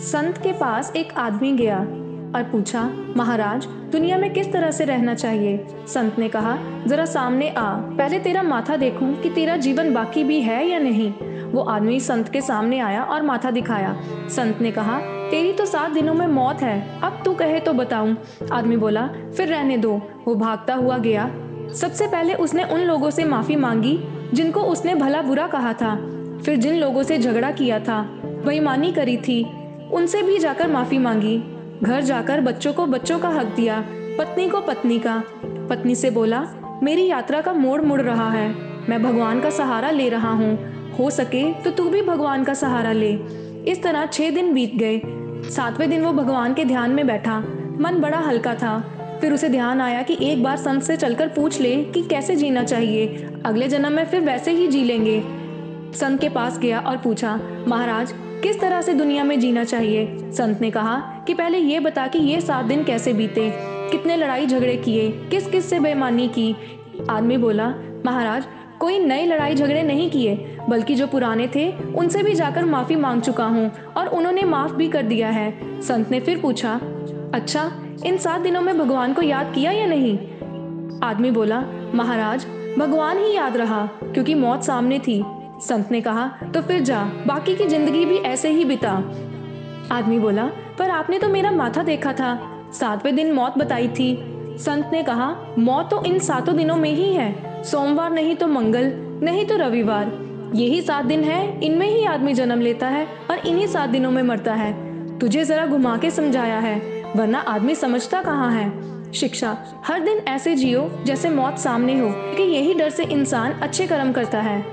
संत के पास एक आदमी गया और पूछा, महाराज, दुनिया में किस तरह से रहना चाहिए? संत ने कहा, जरा सामने आ, पहले तेरा माथा देखूं कि तेरा जीवन बाकी भी है या नहीं। वो आदमी संत के सामने आया और माथा दिखाया। संत ने कहा, तेरी तो 7 दिनों में मौत है, अब तू कहे तो बताऊं। आदमी बोला, फिर रहने दो। वो भागता हुआ गया। सबसे पहले उसने उन लोगों से माफी मांगी जिनको उसने भला बुरा कहा था। फिर जिन लोगों से झगड़ा किया था, बेईमानी करी थी, उनसे भी जाकर माफी मांगी। घर जाकर बच्चों को बच्चों का हक दिया, पत्नी को पत्नी का। पत्नी से बोला, मेरी यात्रा का मोड़ मुड़ रहा है, मैं भगवान का सहारा ले रहा हूँ, हो सके तो तू भी भगवान का सहारा ले। इस तरह 6 दिन बीत गए। 7वें दिन वो भगवान के ध्यान में बैठा। मन बड़ा हल्का था। फिर उसे ध्यान आया कि एक बार संत से चलकर पूछ ले कि कैसे जीना चाहिए, अगले जन्म में फिर वैसे ही जी लेंगे। संत के पास गया और पूछा, महाराज, किस तरह से दुनिया में जीना चाहिए? संत ने कहा कि पहले ये बता कि ये 7 दिन कैसे बीते, कितने लड़ाई झगड़े किए, किस किस से बेईमानी की। आदमी बोला, महाराज, कोई नई लड़ाई झगड़े नहीं किए, बल्कि जो पुराने थे उनसे भी जाकर माफी मांग चुका हूँ और उन्होंने माफ भी कर दिया है। संत ने फिर पूछा, अच्छा, इन 7 दिनों में भगवान को याद किया या नहीं? आदमी बोला, महाराज, भगवान ही याद रहा क्योंकि मौत सामने थी। संत ने कहा, तो फिर जा, बाकी की जिंदगी भी ऐसे ही बिता। आदमी बोला, पर आपने तो मेरा माथा देखा था, 7वें दिन मौत बताई थी। संत ने कहा, मौत तो इन 7 दिनों में ही है, सोमवार नहीं तो मंगल, नहीं तो रविवार। यही 7 दिन है, इनमें ही आदमी जन्म लेता है और इन्हीं 7 दिनों में मरता है। तुझे जरा घुमा के समझाया है, वरना आदमी समझता कहाँ है। शिक्षा, हर दिन ऐसे जियो जैसे मौत सामने हो, क्योंकि यही डर से इंसान अच्छे कर्म करता है।